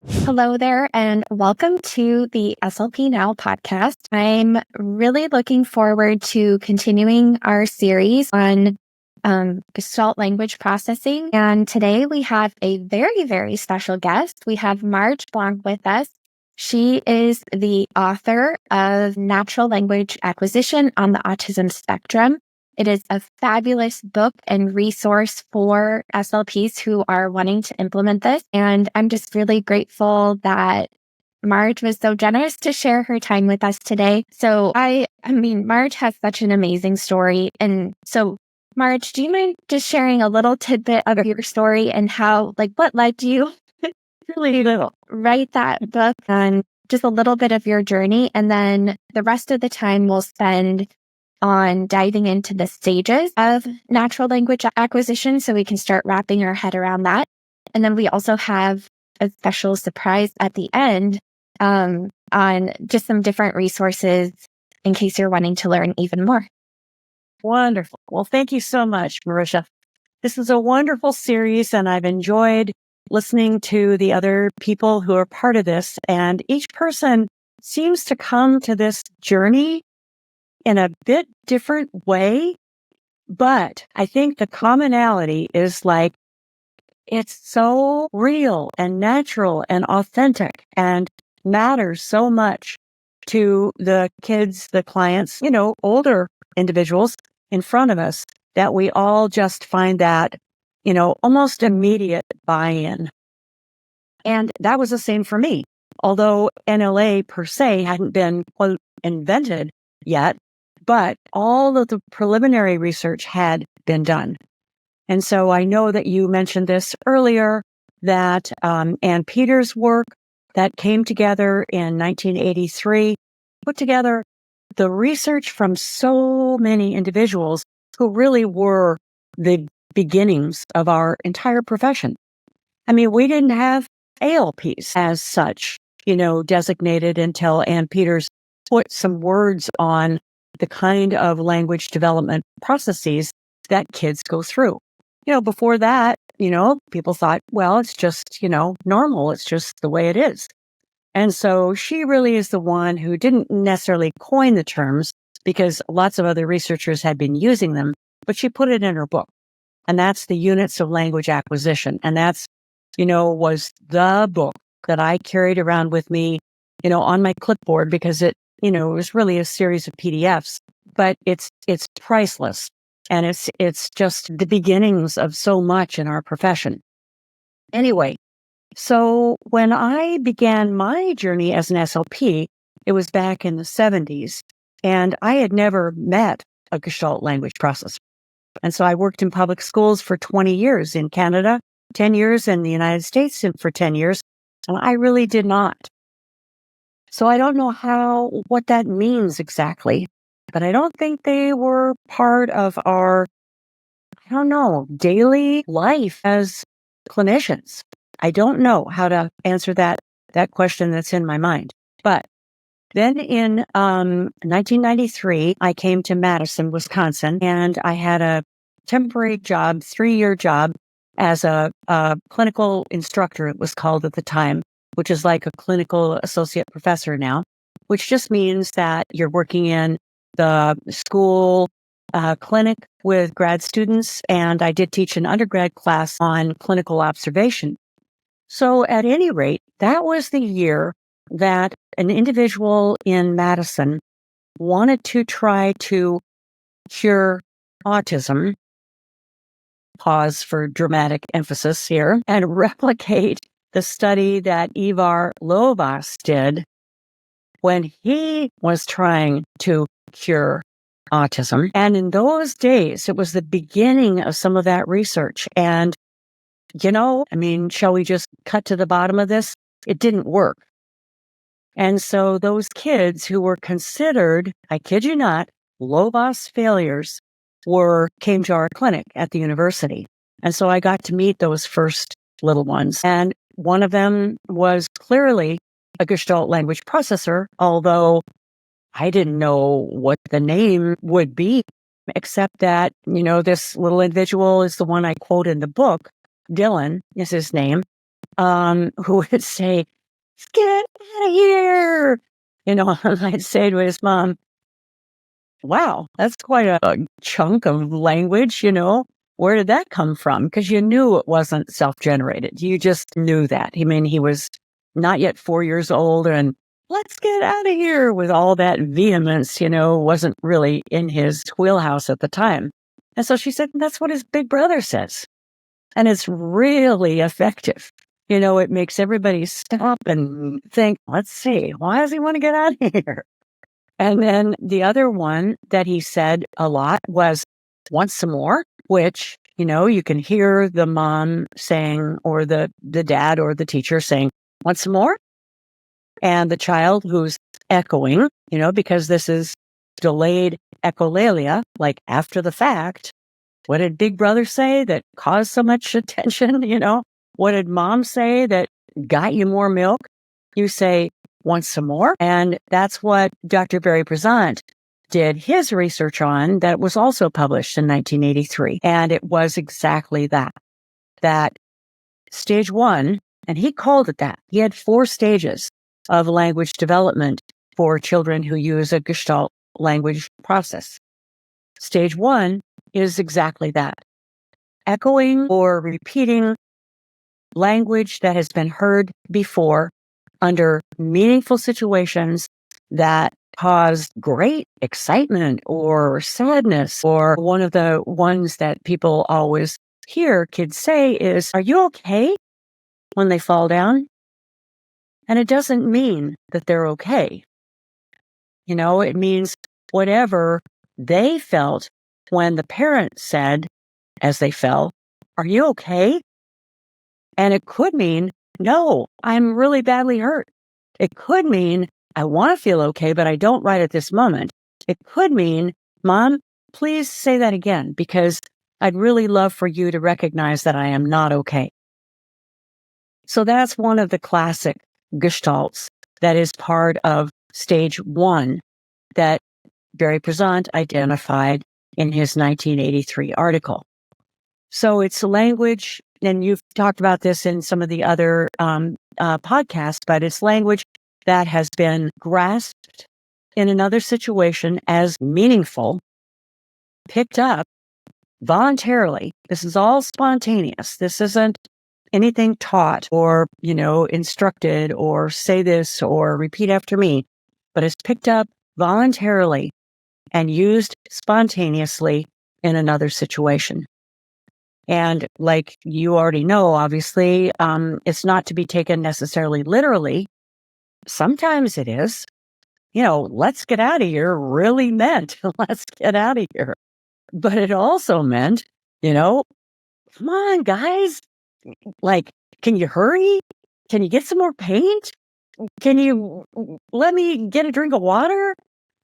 Hello there, and welcome to the SLP Now podcast. I'm really looking forward to continuing our series on gestalt language processing. And today we have a very, very special guest. We have Marge Blanc with us. She is the author of Natural Language Acquisition on the Autism Spectrum. It is a fabulous book and resource for SLPs who are wanting to implement this. And I'm just really grateful that Marge was so generous to share her time with us today. So I mean, Marge has such an amazing story. And so Marge, do you mind just sharing a little tidbit of your story and how, what led you really to write that book and just a little bit of your journey? And then the rest of the time we'll spend on diving into the stages of natural language acquisition so we can start wrapping our head around that. And then we also have a special surprise at the end on just some different resources in case you're wanting to learn even more. Wonderful. Well, thank you so much, Marisha. This is a wonderful series, and I've enjoyed listening to the other people who are part of this. And each person seems to come to this journey in a bit different way. But I think the commonality is it's so real and natural and authentic and matters so much to the kids, the clients, older individuals in front of us, that we all just find that, almost immediate buy-in. And that was the same for me. Although NLA per se hadn't been, quote, invented yet, but all of the preliminary research had been done. And so I know that you mentioned this earlier, that Ann Peters' work that came together in 1983 put together the research from so many individuals who really were the beginnings of our entire profession. I mean, we didn't have ALPs as such, designated until Ann Peters put some words on the kind of language development processes that kids go through. Before that, people thought, well, it's just, normal. It's just the way it is. And so she really is the one who didn't necessarily coin the terms, because lots of other researchers had been using them, but she put it in her book. And that's the Units of Language Acquisition. And that's, was the book that I carried around with me, on my clipboard, because it was really a series of PDFs, but it's priceless. And it's just the beginnings of so much in our profession. Anyway, so when I began my journey as an SLP, it was back in the 70s, and I had never met a gestalt language processor. And so I worked in public schools for 20 years in Canada, 10 years in the United States for 10 years, and I really did not. So I don't know what that means exactly, but I don't think they were part of our, daily life as clinicians. I don't know how to answer that question that's in my mind. But then in 1993, I came to Madison, Wisconsin, and I had a temporary job, 3-year job, as a clinical instructor, it was called at the time, which is like a clinical associate professor now, which just means that you're working in the school clinic with grad students. And I did teach an undergrad class on clinical observation. So at any rate, that was the year that an individual in Madison wanted to try to cure autism, pause for dramatic emphasis here, and replicate the study that Ivar Lovaas did when he was trying to cure autism. And in those days, it was the beginning of some of that research. And, shall we just cut to the bottom of this? It didn't work. And so those kids who were considered, I kid you not, Lovaas failures came to our clinic at the university. And so I got to meet those first little ones. And one of them was clearly a Gestalt language processor, although I didn't know what the name would be, except that, this little individual is the one I quote in the book. Dylan is his name. who would say, "Get out of here." And I'd say to his mom, "Wow, that's quite a chunk of language, Where did that come from?" Because you knew it wasn't self-generated. You just knew that. I mean, he was not yet 4 years old, and "let's get out of here" with all that vehemence, wasn't really in his wheelhouse at the time. And so she said, "That's what his big brother says." And it's really effective. It makes everybody stop and think, "Let's see, why does he want to get out of here?" And then the other one that he said a lot was "want some more," which, you can hear the mom saying, or the dad or the teacher saying, "Want some more?" And the child who's echoing, because this is delayed echolalia, like after the fact. What did Big Brother say that caused so much attention? What did Mom say that got you more milk? You say, "Want some more?" And that's what Dr. Barry Prezant did his research on, that was also published in 1983. And it was exactly that stage one, and he called it that. He had 4 stages of language development for children who use a Gestalt language process. Stage 1 is exactly that. Echoing or repeating language that has been heard before under meaningful situations that cause great excitement or sadness. Or one of the ones that people always hear kids say is, "Are you okay?" when they fall down. And it doesn't mean that they're okay. It means whatever they felt when the parent said, as they fell, "Are you okay?" And it could mean, "No, I'm really badly hurt." It could mean, "I want to feel okay, but I don't right at this moment." It could mean, "Mom, please say that again, because I'd really love for you to recognize that I am not okay." So that's one of the classic gestalts that is part of stage 1 that Barry Prezant identified in his 1983 article. So it's a language, and you've talked about this in some of the other podcasts, but it's language that has been grasped in another situation as meaningful, picked up voluntarily. This is all spontaneous. This isn't anything taught or, instructed or say this or repeat after me, but it's picked up voluntarily and used spontaneously in another situation. And like you already know, obviously, it's not to be taken necessarily literally. Sometimes it is. "Let's get out of here" really meant, "let's get out of here." But it also meant, "Come on, guys. Like, can you hurry? Can you get some more paint? Can you let me get a drink of water?"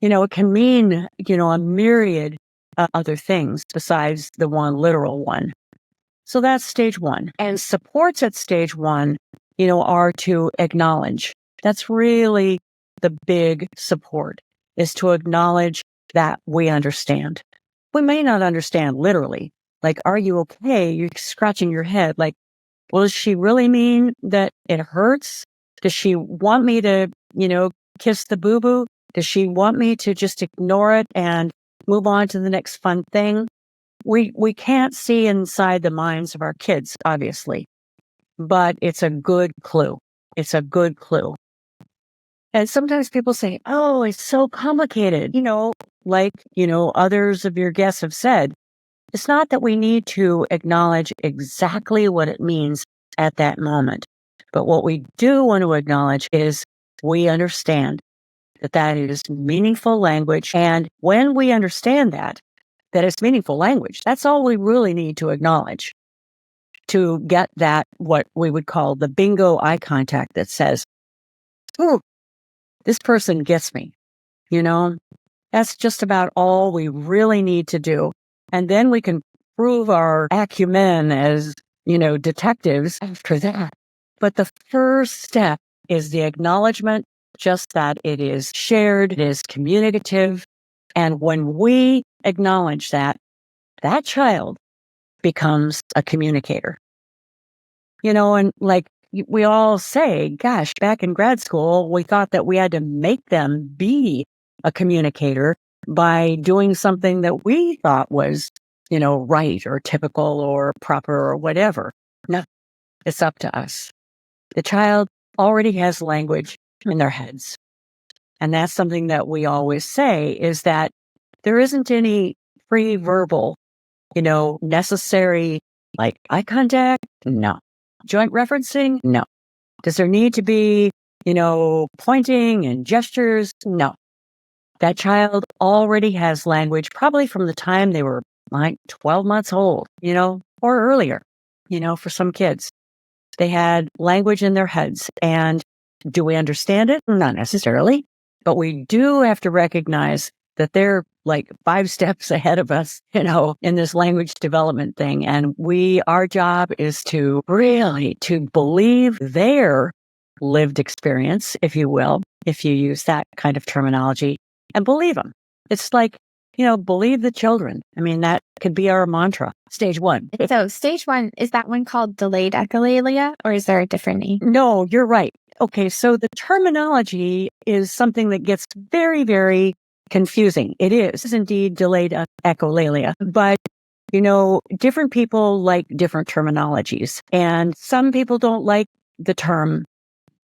It can mean, a myriad of other things besides the one literal one. So that's stage 1. And supports at stage 1, are to acknowledge. That's really the big support, is to acknowledge that we understand. We may not understand literally. Like, "Are you okay?" You're scratching your head. Like, well, does she really mean that it hurts? Does she want me to, kiss the boo-boo? Does she want me to just ignore it and move on to the next fun thing? We can't see inside the minds of our kids, obviously, but it's a good clue. It's a good clue. And sometimes people say, "Oh, it's so complicated." Like, others of your guests have said, it's not that we need to acknowledge exactly what it means at that moment. But what we do want to acknowledge is we understand that is meaningful language. And when we understand that it's meaningful language, that's all we really need to acknowledge to get that, what we would call the bingo eye contact that says, "Ooh, this person gets me." That's just about all we really need to do. And then we can prove our acumen as, detectives after that. But the first step is the acknowledgement, just that it is shared, it is communicative. And when we acknowledge that child becomes a communicator. And like we all say, gosh, back in grad school, we thought that we had to make them be a communicator by doing something that we thought was, right or typical or proper or whatever. No, it's up to us. The child already has language in their heads. And that's something that we always say is that there isn't any pre-verbal, necessary, like eye contact. No. Joint referencing. No. Does there need to be, pointing and gestures? No. That child already has language probably from the time they were like 12 months old, or earlier, for some kids. They had language in their heads. And do we understand it? Not necessarily. But we do have to recognize that they're like 5 steps ahead of us, in this language development thing. And our job is to really to believe their lived experience, if you will, if you use that kind of terminology, and believe them. It's like, believe the children. I mean, that could be our mantra. Stage 1. So stage 1, is that one called delayed echolalia, or is there a different name? No, you're right. Okay, so the terminology is something that gets very, very confusing. It is indeed delayed echolalia, but different people like different terminologies, and some people don't like the term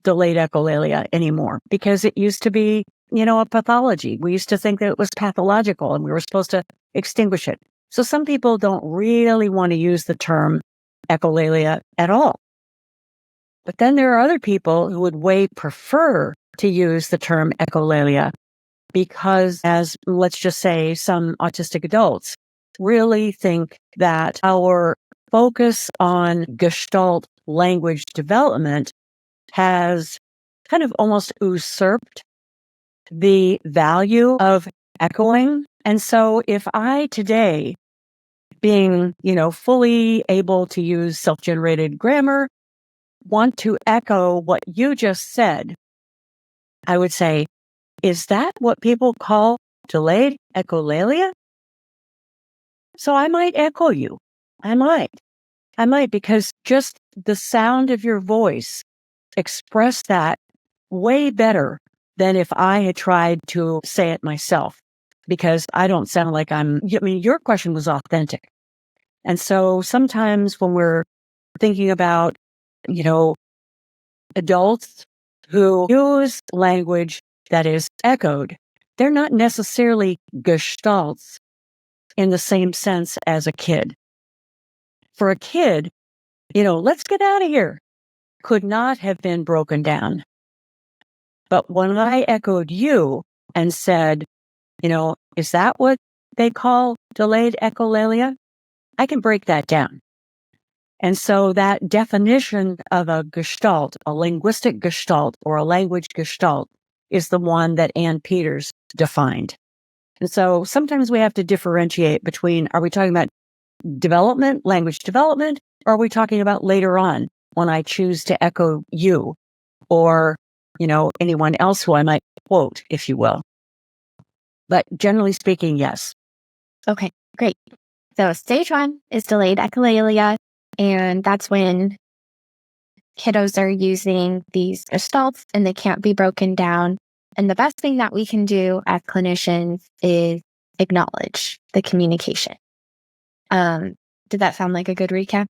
delayed echolalia anymore because it used to be, a pathology. We used to think that it was pathological and we were supposed to extinguish it. So some people don't really want to use the term echolalia at all. But then there are other people who would way prefer to use the term echolalia because, as let's just say some autistic adults really think that our focus on gestalt language development has kind of almost usurped the value of echoing. And so if I today, being, fully able to use self-generated grammar, want to echo what you just said, I would say, is that what people call delayed echolalia? So I might echo you. I might because just the sound of your voice expressed that way better than if I had tried to say it myself, because I don't sound like your question was authentic. And so sometimes when we're thinking about, adults who use language that is echoed, they're not necessarily gestalts in the same sense as a kid. For a kid, let's get out of here could not have been broken down. But when I echoed you and said, is that what they call delayed echolalia? I can break that down. And so that definition of a gestalt, a linguistic gestalt or a language gestalt, is the one that Ann Peters defined. And so sometimes we have to differentiate between, are we talking about development, language development, or are we talking about later on when I choose to echo you or, anyone else who I might quote, if you will. But generally speaking, yes. Okay, great. So stage 1 is delayed echolalia, and that's when kiddos are using these gestalts and they can't be broken down. And the best thing that we can do as clinicians is acknowledge the communication. Did that sound like a good recap?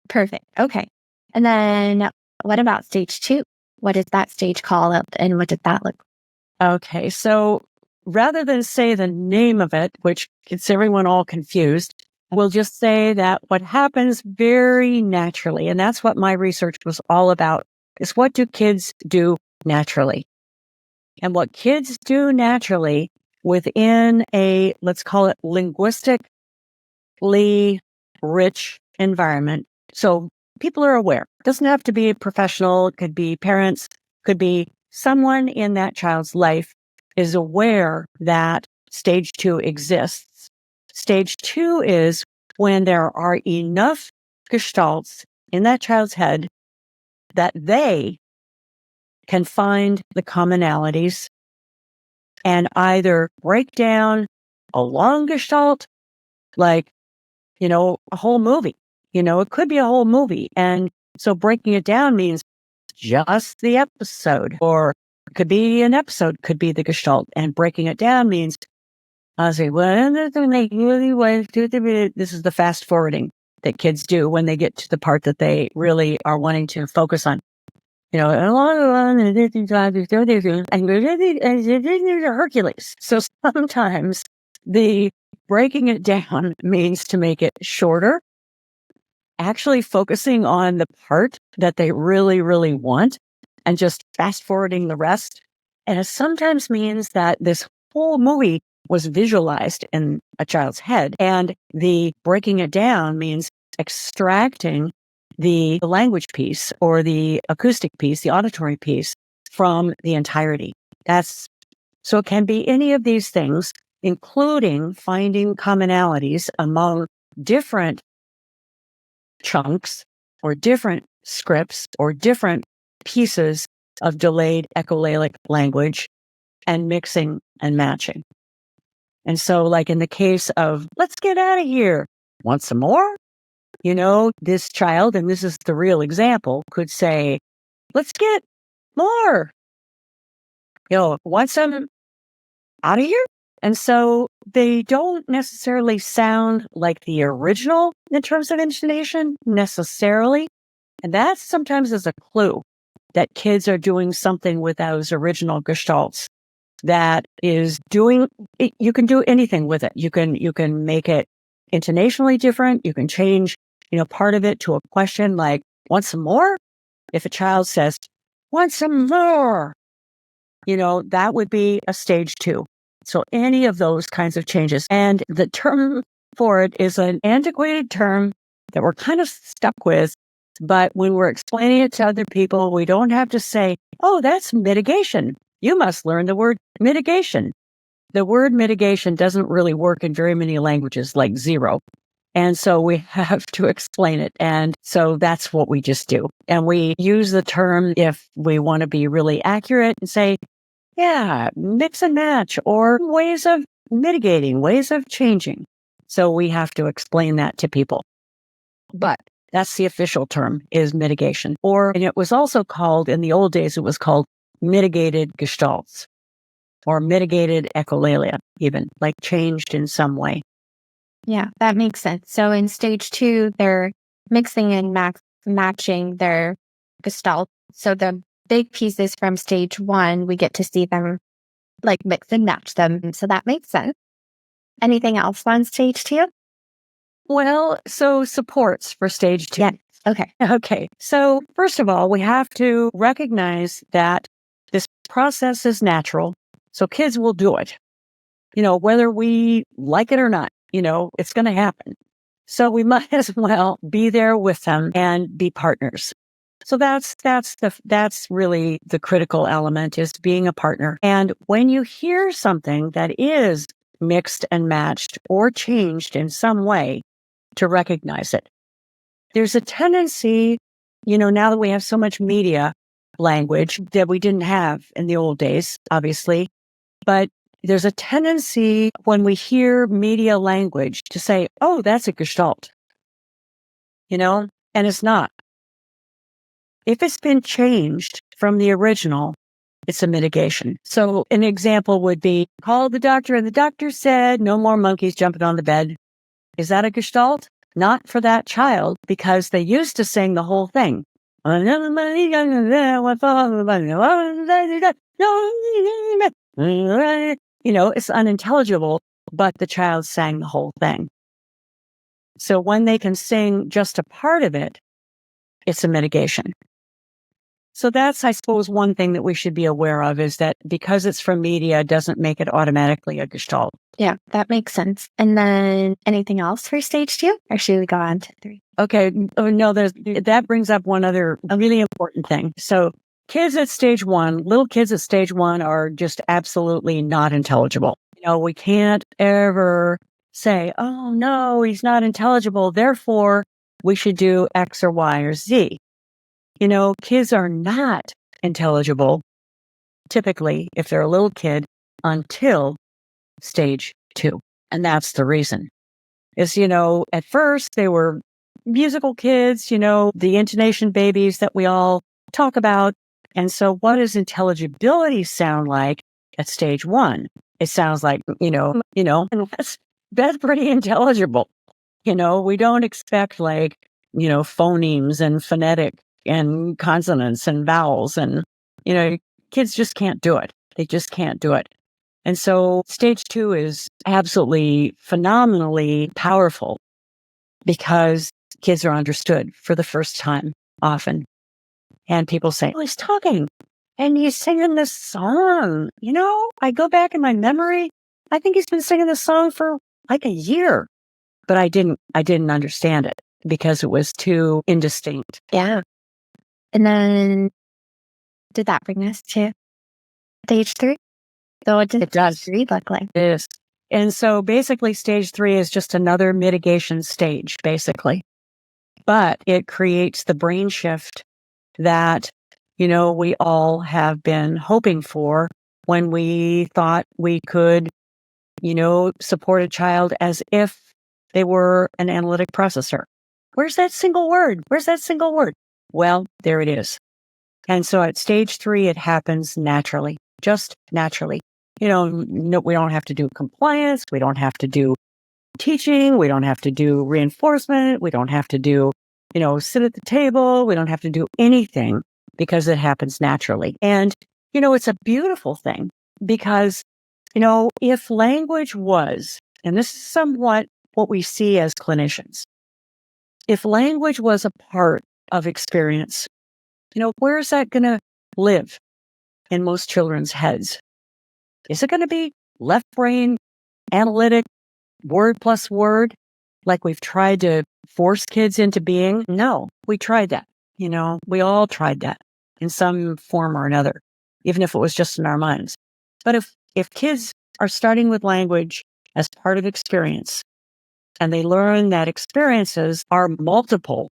Perfect. Okay. And then what about stage 2? What is that stage called and what does that look like? Okay. So rather than say the name of it, which gets everyone all confused, we'll just say that what happens very naturally, and that's what my research was all about, is what do kids do naturally? And what kids do naturally within a, let's call it linguistically rich environment. So people are aware. It doesn't have to be a professional. It could be parents, could be someone in that child's life is aware that stage 2 exists. Stage 2 is when there are enough gestalts in that child's head that they can find the commonalities and either break down a long gestalt, like, a whole movie. It could be a whole movie. And So breaking it down means just the episode, or it could be an episode, could be the gestalt. And breaking it down means, I'll say, well, this is the fast forwarding that kids do when they get to the part that they really are wanting to focus on. Hercules. So sometimes the breaking it down means to make it shorter, actually focusing on the part that they really, really want and just fast forwarding the rest. And it sometimes means that this whole movie was visualized in a child's head. And the breaking it down means extracting the language piece or the acoustic piece, the auditory piece from the entirety. So it can be any of these things, including finding commonalities among different chunks or different scripts or different pieces of delayed echolalic language and mixing and matching. And so, like in the case of, let's get out of here, want some more? This child, and this is the real example, could say, let's get more. Want some out of here? And so they don't necessarily sound like the original in terms of intonation necessarily. And that sometimes is a clue that kids are doing something with those original gestalts that is doing, you can do anything with it. You can make it intonationally different. You can change, part of it to a question like, want some more? If a child says, want some more, that would be a stage 2. So any of those kinds of changes. And the term for it is an antiquated term that we're kind of stuck with. But when we're explaining it to other people, we don't have to say, oh, that's mitigation. You must learn the word mitigation. The word mitigation doesn't really work in very many languages, like zero. And so we have to explain it. And so that's what we just do. And we use the term if we want to be really accurate and say, yeah, mix and match, or ways of mitigating, ways of changing. So we have to explain that to people. But that's the official term, is mitigation. And it was also called, in the old days, it was called mitigated gestalts or mitigated echolalia, even, like changed in some way. Yeah, that makes sense. So in stage 2, they're mixing and matching their gestalt. So the big pieces from stage 1, we get to see them like mix and match them. So that makes sense. Anything else on stage 2? Well, so supports for stage 2. Yeah. Okay. Okay. So first of all, we have to recognize that this process is natural. So kids will do it, whether we like it or not, it's going to happen. So we might as well be there with them and be partners. So that's really the critical element, is being a partner. And when you hear something that is mixed and matched or changed in some way, to recognize it. There's a tendency, now that we have so much media language that we didn't have in the old days, obviously, but there's a tendency when we hear media language to say, oh, that's a gestalt, and it's not. If it's been changed from the original, it's a mitigation. So an example would be, called the doctor and the doctor said, no more monkeys jumping on the bed. Is that a gestalt? Not for that child, because they used to sing the whole thing. It's unintelligible, but the child sang the whole thing. So when they can sing just a part of it, it's a mitigation. So that's, I suppose, one thing that we should be aware of, is that because it's from media doesn't make it automatically a gestalt. Yeah, that makes sense. And then anything else for stage 2? Or should we go on to 3? Okay. Oh, no, that brings up one other really important thing. So kids at stage 1, little kids at stage 1 are just absolutely not intelligible. We can't ever say, oh, no, he's not intelligible, therefore we should do X or Y or Z. Kids are not intelligible, typically, if they're a little kid, until stage 2. And that's the reason. Is, at first they were musical kids, the intonation babies that we all talk about. And so what does intelligibility sound like at stage 1? It sounds like, and that's pretty intelligible. We don't expect phonemes and phonetic and consonants and vowels and, kids just can't do it. They just can't do it. And so stage 2 is absolutely phenomenally powerful because kids are understood for the first time often. And people say, oh, he's talking and he's singing this song. I go back in my memory. I think he's been singing this song for like a year, but I didn't understand it because it was too indistinct. Yeah. And then did that bring us to stage 3? So what does It does. stage 3 look like? It is. And so basically stage 3 is just another mitigation stage, basically. But it creates the brain shift that, we all have been hoping for when we thought we could, support a child as if they were an analytic processor. Where's that single word? Where's that single word? Well, there it is. And so at stage 3, it happens naturally, just naturally. No, we don't have to do compliance. We don't have to do teaching. We don't have to do reinforcement. We don't have to do, sit at the table. We don't have to do anything because it happens naturally. And, it's a beautiful thing because, if language was, and this is somewhat what we see as clinicians, if language was a part of experience, where is that going to live in most children's heads? Is it going to be left brain, analytic, word plus word, like we've tried to force kids into being? No, we tried that. We all tried that in some form or another, even if it was just in our minds. But if kids are starting with language as part of experience, and they learn that experiences are multiple,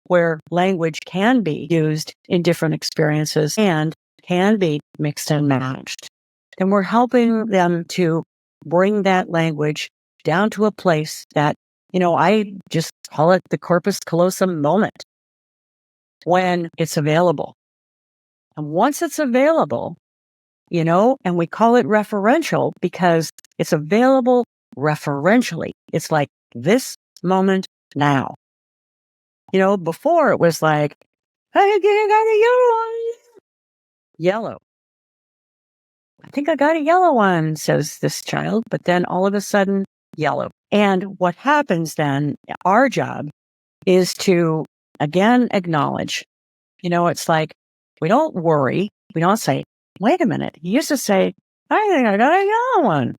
where language can be used in different experiences and can be mixed and matched, then we're helping them to bring that language down to a place that, I just call it the corpus callosum moment, when it's available. And once it's available, and we call it referential because it's available referentially. It's like this moment now. Before it was like, I think I got a yellow one. Yellow. I think I got a yellow one, says this child. But then all of a sudden, yellow. And what happens then, our job is to, again, acknowledge. It's like, we don't worry. We don't say, wait a minute. You used to say, I think I got a yellow one.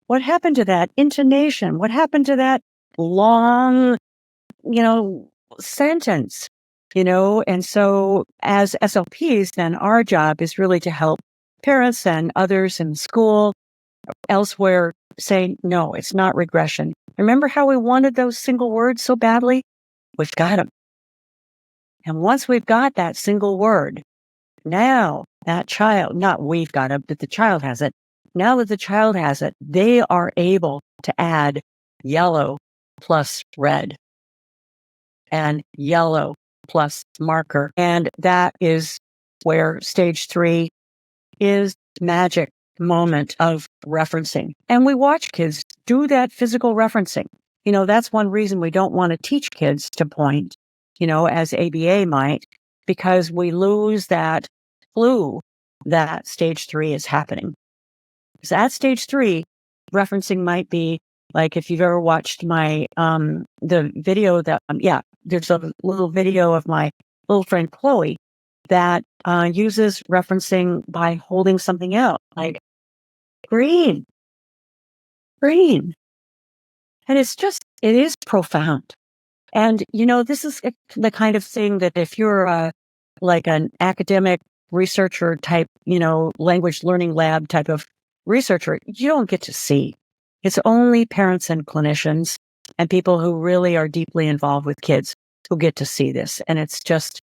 What happened to that intonation? What happened to that long, sentence? And so as SLPs, then our job is really to help parents and others in school, elsewhere, say, no, it's not regression. Remember how we wanted those single words so badly? We've got them. And once we've got that single word, now that child, not we've got it, but the child has it. Now that the child has it, they are able to add yellow plus red and yellow plus marker. And that is where stage 3 is magic moment of referencing. And we watch kids do that physical referencing. That's one reason we don't want to teach kids to point, as ABA might, because we lose that clue that stage 3 is happening. Because at stage 3, referencing might be like, if you've ever watched my, the video that, there's a little video of my little friend Chloe that uses referencing by holding something out, like green. And it is profound. And, this is the kind of thing that if you're like an academic researcher type, language learning lab type of researcher, you don't get to see. It's only parents and clinicians and people who really are deeply involved with kids who get to see this. And it's just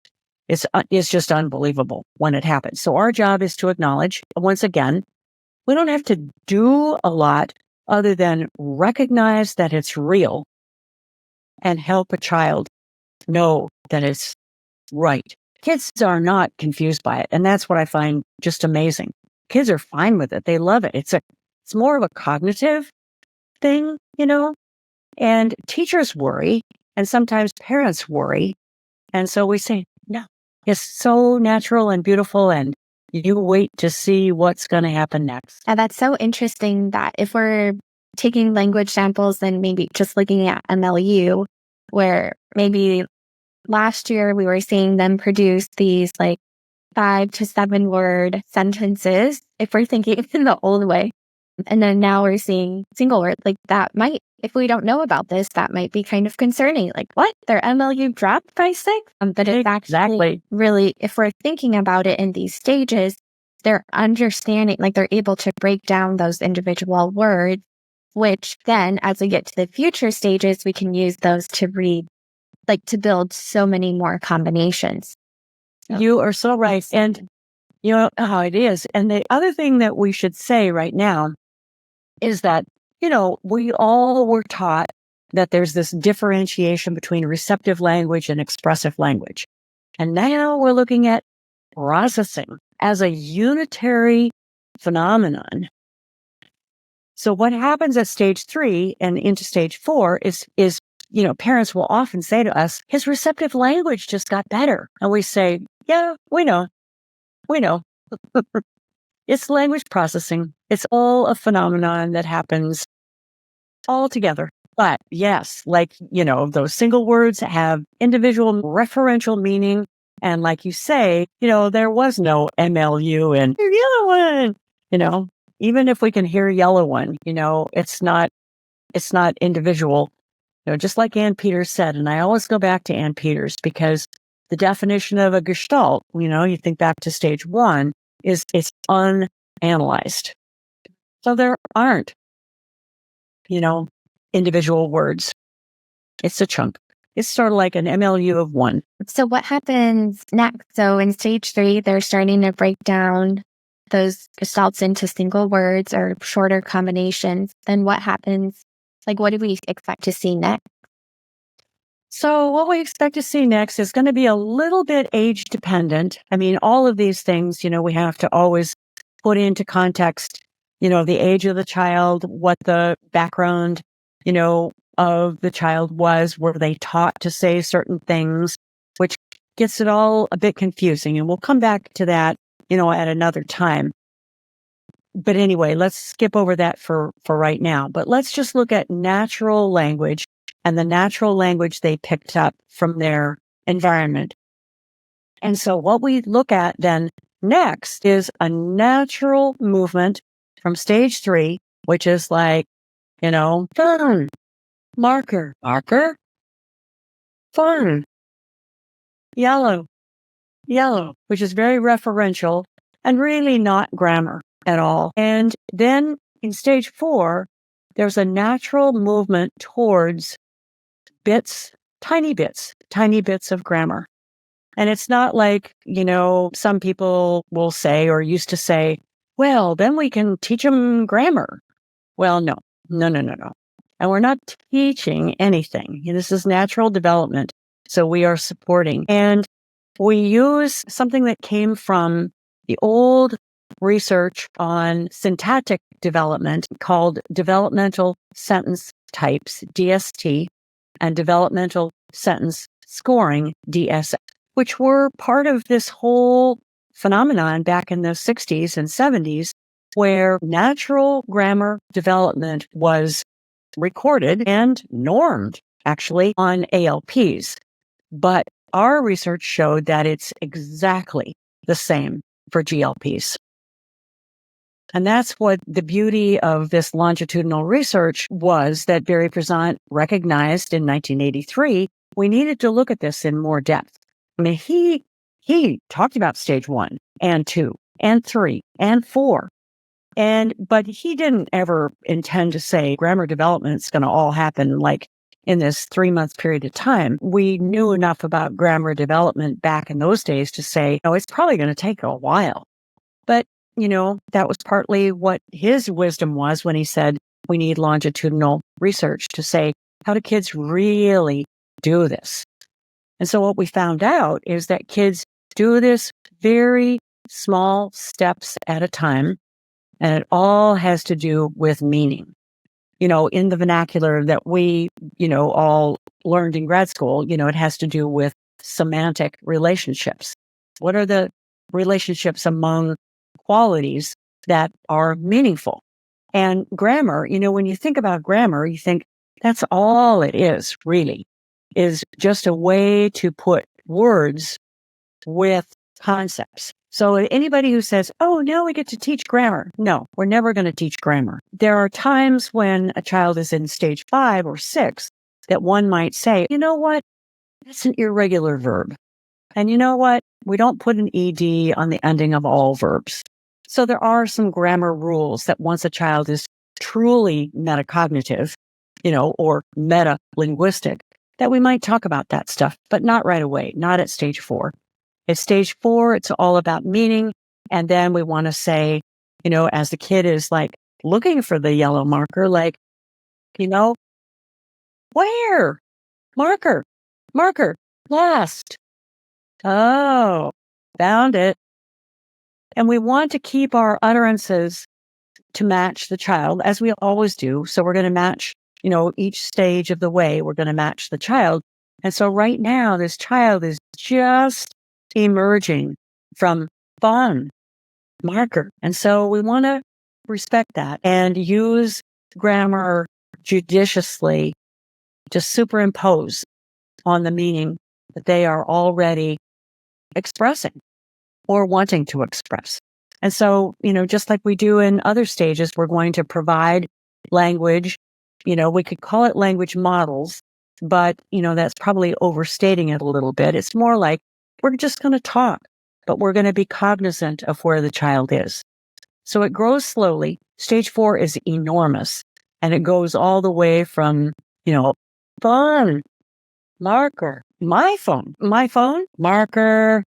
unbelievable when it happens. So our job is to acknowledge, once again, we don't have to do a lot other than recognize that it's real and help a child know that it's right. Kids are not confused by it. And that's what I find just amazing. Kids are fine with it. They love it. It's more of a cognitive thing, and teachers worry, and sometimes parents worry. And so we say, no, it's so natural and beautiful, and you wait to see what's going to happen next. And that's so interesting that if we're taking language samples and maybe just looking at MLU, where maybe last year we were seeing them produce these like 5 to 7 word sentences, if we're thinking in the old way. And then now we're seeing single word, like that might, if we don't know about this, that might be kind of concerning. Like, what? Their MLU dropped by 6? But it's actually really, if we're thinking about it in these stages, they're understanding, like they're able to break down those individual words, which then as we get to the future stages, we can use those to read, like to build so many more combinations. You are so right. And you know how it is. And the other thing that we should say right now is that, we all were taught that there's this differentiation between receptive language and expressive language. And now we're looking at processing as a unitary phenomenon. So what happens at stage 3 and into stage 4 is parents will often say to us, his receptive language just got better. And we say, yeah, we know. It's language processing. It's all a phenomenon that happens all together. But yes, those single words have individual referential meaning. And like you say, there was no MLU and yellow one, even if we can hear yellow one, it's not individual, just like Ann Peters said. And I always go back to Ann Peters because the definition of a gestalt, you think back to stage 1, is it's unanalyzed. So there aren't, individual words. It's a chunk. It's sort of like an MLU of 1. So what happens next? So in stage 3, they're starting to break down those gestalts into single words or shorter combinations. Then what happens? Like, what do we expect to see next? So what we expect to see next is going to be a little bit age dependent. I mean, all of these things, we have to always put into context, the age of the child, what the background, of the child was. Were they taught to say certain things, which gets it all a bit confusing. And we'll come back to that, at another time. But anyway, let's skip over that for right now. But let's just look at natural language and the natural language they picked up from their environment. And so what we look at then next is a natural movement from stage 3, which is like, fun, marker, fun, yellow, which is very referential and really not grammar at all. And then in stage 4, there's a natural movement towards tiny bits of grammar. And it's not like, some people will say or used to say, well, then we can teach them grammar. Well, no. And we're not teaching anything. This is natural development. So we are supporting. And we use something that came from the old research on syntactic development called developmental sentence types, DST, and developmental sentence scoring, DSS, which were part of this whole phenomenon back in the 60s and 70s, where natural grammar development was recorded and normed, actually, on ALPs. But our research showed that it's exactly the same for GLPs. And that's what the beauty of this longitudinal research was, that Barry Prezant recognized in 1983. We needed to look at this in more depth. I mean, he talked about stage 1 and 2 and 3 and 4. But he didn't ever intend to say grammar development is going to all happen like in this 3-month period of time. We knew enough about grammar development back in those days to say, it's probably going to take a while. But, that was partly what his wisdom was when he said we need longitudinal research to say, how do kids really do this. And so what we found out is that kids do this very small steps at a time, and it all has to do with meaning. In the vernacular that we, all learned in grad school, it has to do with semantic relationships. What are the relationships among qualities that are meaningful? And grammar, when you think about grammar, you think that's all it is, really, is just a way to put words with concepts. So anybody who says, oh, now we get to teach grammar. No, we're never going to teach grammar. There are times when a child is in stage 5 or 6 that one might say, you know what? That's an irregular verb. And you know what? We don't put an ED on the ending of all verbs. So there are some grammar rules that once a child is truly metacognitive, or meta-linguistic, that we might talk about that stuff, but not right away, not at stage 4. At stage 4, it's all about meaning. And then we want to say, as the kid is like looking for the yellow marker, like, where? Marker, lost. Oh, found it. And we want to keep our utterances to match the child, as we always do. So we're going to match, each stage of the way, we're going to match the child. And so right now, this child is just emerging from fun, marker. And so we want to respect that and use grammar judiciously to superimpose on the meaning that they are already expressing or wanting to express. And so, just like we do in other stages, we're going to provide language. We could call it language models, but, that's probably overstating it a little bit. It's more like we're just going to talk, but we're going to be cognizant of where the child is. So it grows slowly. Stage 4 is enormous, and it goes all the way from, fun, marker, my phone, marker,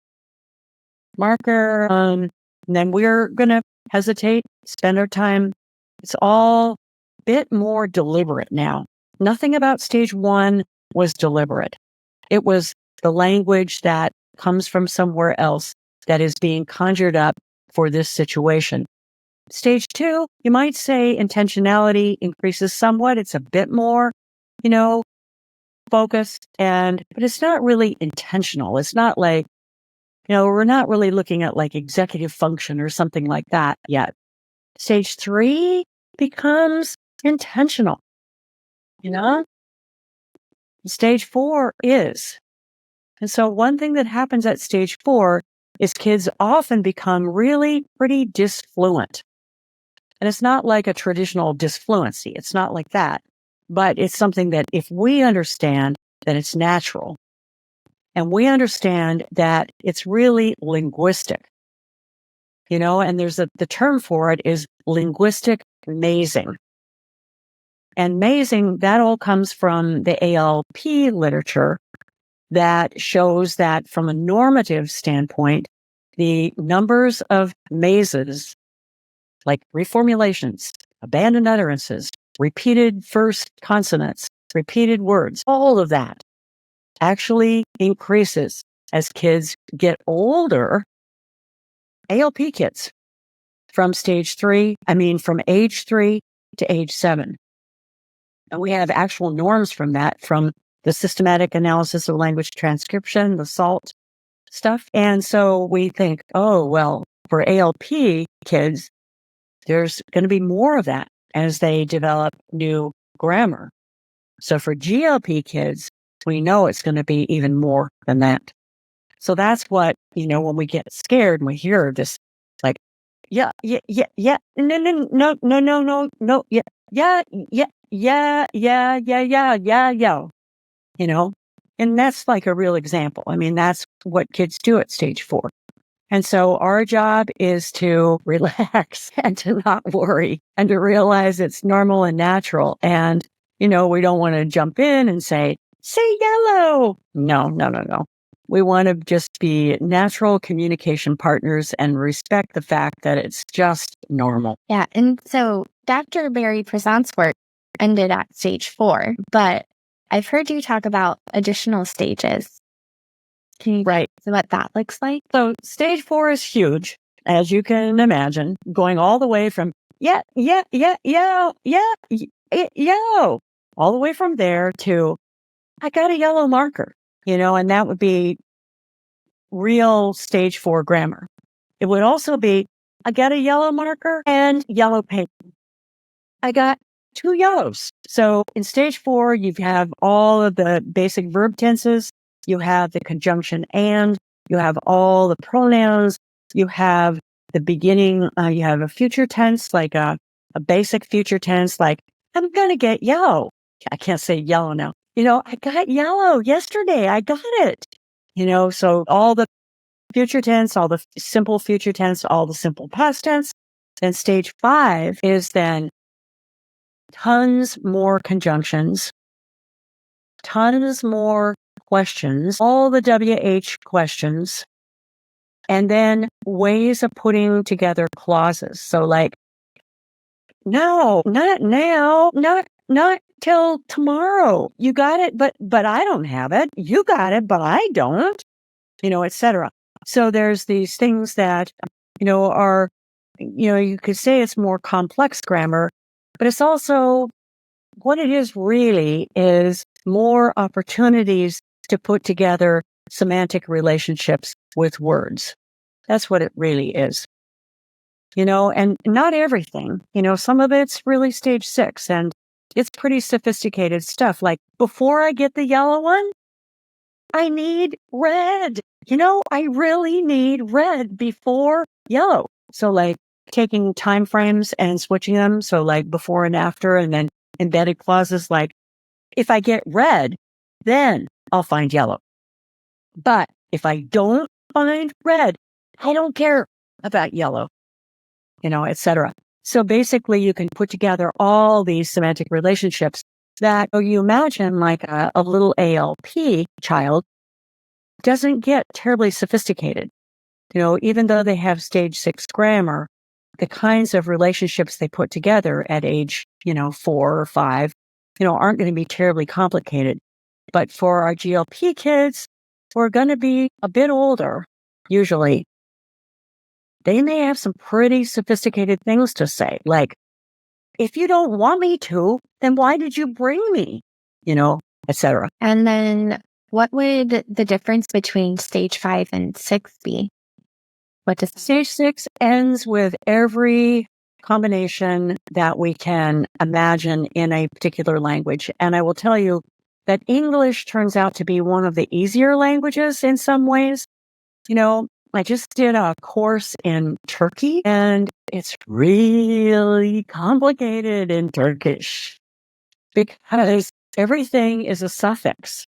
and then we're going to hesitate, spend our time. It's all a bit more deliberate now. Nothing about stage 1 was deliberate. It was the language that comes from somewhere else that is being conjured up for this situation. Stage 2, you might say intentionality increases somewhat. It's a bit more, focused, but it's not really intentional. It's not like, we're not really looking at like executive function or something like that yet. Stage 3 becomes intentional, Stage 4 is. And so one thing that happens at stage 4 is kids often become really pretty disfluent. And it's not like a traditional disfluency. It's not like that. But it's something that if we understand that it's natural, and we understand that it's really linguistic, and there's the term for it is linguistic mazing. And mazing, that all comes from the ALP literature that shows that from a normative standpoint, the numbers of mazes, like reformulations, abandoned utterances, repeated first consonants, repeated words, all of that actually increases as kids get older. ALP kids from from age 3 to age 7. And we have actual norms from that, from the systematic analysis of language transcription, the SALT stuff. And so we think, oh, well, for ALP kids, there's going to be more of that as they develop new grammar. So for GLP kids, we know it's going to be even more than that. So that's what, when we get scared and we hear this, like, yeah, no, yeah, and that's like a real example. I mean, that's what kids do at stage 4. And so our job is to relax and to not worry and to realize it's normal and natural. And, we don't want to jump in and say yellow. No. We want to just be natural communication partners and respect the fact that it's just normal. Yeah. And so Dr. Barry Prasant's work ended at stage 4, but I've heard you talk about additional stages. Can you Right. see what that looks like? So stage 4 is huge, as you can imagine, going all the way from yo, all the way from there to I got a yellow marker, and that would be real stage 4 grammar. It would also be I got a yellow marker and yellow paper. I got 2 yellows. So in stage 4, you have all of the basic verb tenses. You have the conjunction and, you have all the pronouns. You have the beginning. You have a future tense, like a basic future tense, like I'm going to get yellow. I can't say yellow now. I got yellow yesterday. I got it. So all the future tense, all the simple future tense, all the simple past tense. Then stage 5 is then tons more conjunctions, tons more questions, all the WH questions, and then ways of putting together clauses. So like, no, not now, not till tomorrow. You got it, but I don't have it. You got it, but I don't, etc. So there's these things that, are, you could say it's more complex grammar, but it's also what it is really is more opportunities to put together semantic relationships with words. That's what it really is. And not everything, some of it's really stage 6 and it's pretty sophisticated stuff. Like before I get the yellow one, I need red. I really need red before yellow. So like taking time frames and switching them. So like before and after, and then embedded clauses like, if I get red, then I'll find yellow. But if I don't find red, I don't care about yellow, etc. So basically you can put together all these semantic relationships that you imagine like a little ALP child doesn't get terribly sophisticated. Even though they have stage 6 grammar, the kinds of relationships they put together at age, 4 or 5, aren't going to be terribly complicated. But for our GLP kids, who are going to be a bit older, usually, they may have some pretty sophisticated things to say. Like, if you don't want me to, then why did you bring me? Etc. And then what would the difference between stage 5 and 6 be? What does Stage 6 ends with every combination that we can imagine in a particular language. And I will tell you that English turns out to be one of the easier languages in some ways. I just did a course in Turkey and it's really complicated in Turkish because everything is a suffix.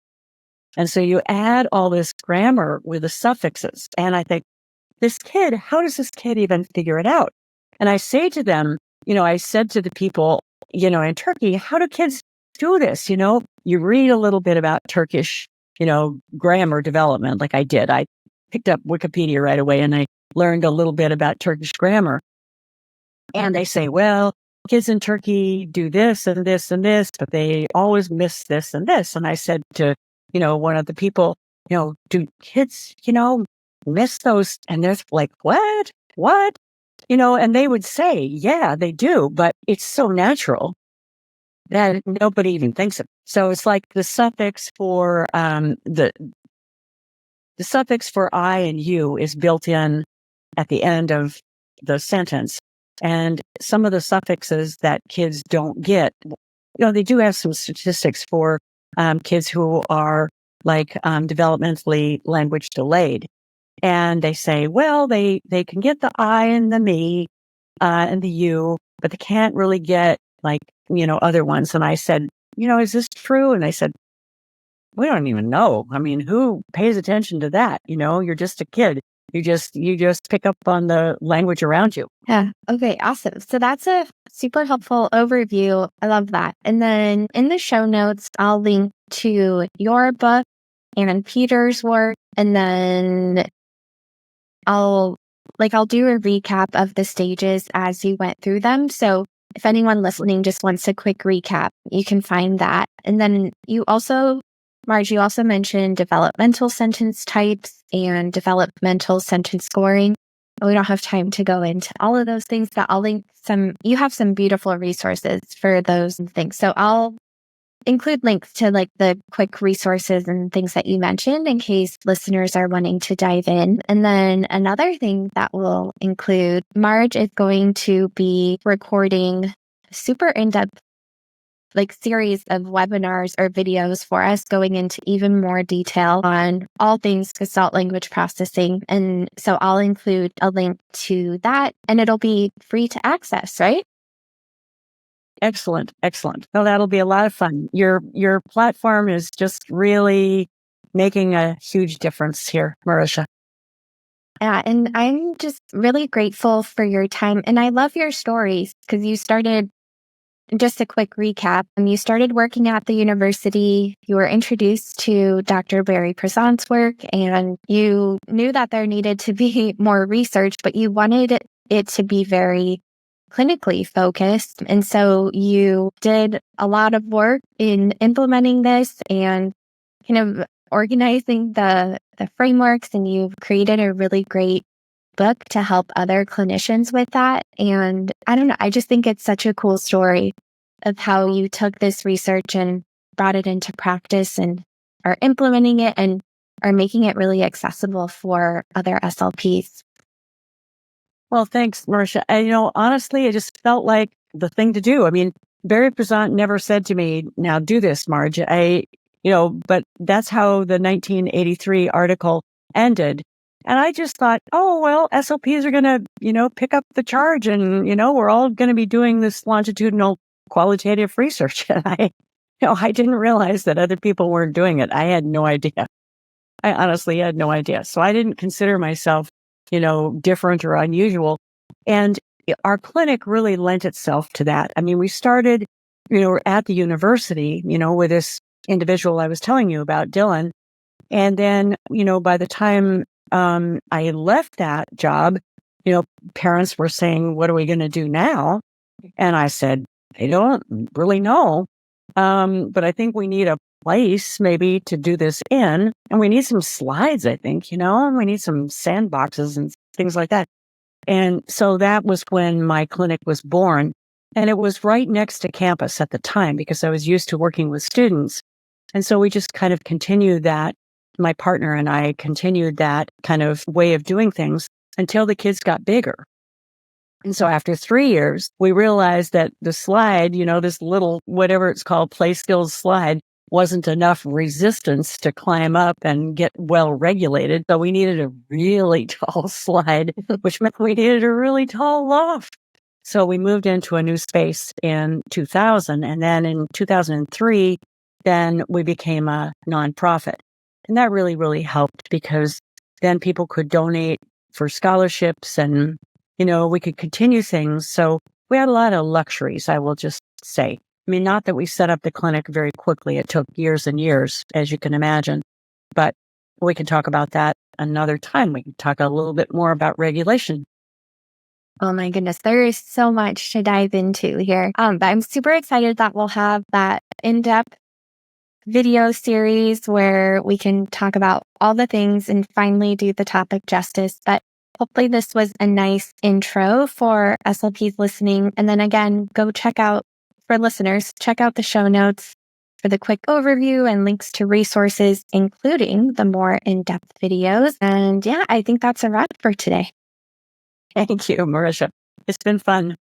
And so you add all this grammar with the suffixes. And I think, how does this kid even figure it out? And I say to them, I said to the people, in Turkey, how do kids do this? You read a little bit about Turkish, grammar development, like I did. I picked up Wikipedia right away and I learned a little bit about Turkish grammar. And they say, well, kids in Turkey do this and this and this, but they always miss this and this. And I said to, one of the people, do kids, miss those? And they're like, what? And they would say, yeah, they do, but it's so natural that nobody even thinks of it. So it's like the suffix for the suffix for I and you is built in at the end of the sentence. And some of the suffixes that kids don't get, they do have some statistics for kids who are like developmentally language delayed. And they say, well, they can get the I and the me and the you, but they can't really get like, other ones. And I said, is this true? And they said, we don't even know. I mean, who pays attention to that? You're just a kid. You just pick up on the language around you. Yeah. Okay. Awesome. So that's a super helpful overview. I love that. And then in the show notes, I'll link to your book and Peter's work. And then I'll do a recap of the stages as you went through them. So if anyone listening just wants a quick recap, you can find that. And then Marge, you also mentioned developmental sentence types and developmental sentence scoring. We don't have time to go into all of those things, but I'll link you have some beautiful resources for those things. So I'll include links to like the quick resources and things that you mentioned in case listeners are wanting to dive in. And then another thing that we'll include, Marge is going to be recording super in-depth like series of webinars or videos for us going into even more detail on all things gestalt language processing. And so I'll include a link to that and it'll be free to access, right? Excellent. Well, that'll be a lot of fun. Your platform is just really making a huge difference here, Marisha. Yeah, and I'm just really grateful for your time. And I love your stories because you started, just a quick recap, you started working at the university, you were introduced to Dr. Barry Prezant's work, and you knew that there needed to be more research, but you wanted it to be very clinically focused. And so you did a lot of work in implementing this and kind of organizing the frameworks, and you've created a really great book to help other clinicians with that. And I don't know, I just think it's such a cool story of how you took this research and brought it into practice and are implementing it and are making it really accessible for other SLPs. Well, thanks, Marisha. And, honestly, it just felt like the thing to do. I mean, Barry Prezant never said to me, now do this, Marge. But that's how the 1983 article ended. And I just thought, oh, well, SLPs are going to, pick up the charge and, we're all going to be doing this longitudinal qualitative research. And I didn't realize that other people weren't doing it. I had no idea. I honestly had no idea. So I didn't consider myself, different or unusual. And our clinic really lent itself to that. I mean, we started, at the university, with this individual I was telling you about, Dylan. And then, by the time I left that job, parents were saying, what are we going to do now? And I said, I don't really know. But I think we need a place maybe to do this in. And we need some slides, I think, and we need some sandboxes and things like that. And so that was when my clinic was born. And it was right next to campus at the time because I was used to working with students. And so we just kind of continued that. My partner and I continued that kind of way of doing things until the kids got bigger. And so after 3 years, we realized that the slide, this little, whatever it's called, play skills slide, wasn't enough resistance to climb up and get well regulated. So we needed a really tall slide, which meant we needed a really tall loft. So we moved into a new space in 2000. And then in 2003, then we became a nonprofit. And that really, really helped because then people could donate for scholarships and we could continue things. So we had a lot of luxuries, I will just say. I mean, not that we set up the clinic very quickly. It took years and years, as you can imagine. But we can talk about that another time. We can talk a little bit more about regulation. Oh my goodness, there is so much to dive into here. But I'm super excited that we'll have that in-depth video series where we can talk about all the things and finally do the topic justice. But hopefully this was a nice intro for SLPs listening. And then again, for listeners, check out the show notes for the quick overview and links to resources, including the more in-depth videos. And yeah, I think that's a wrap for today. Thank you, Marisha. It's been fun.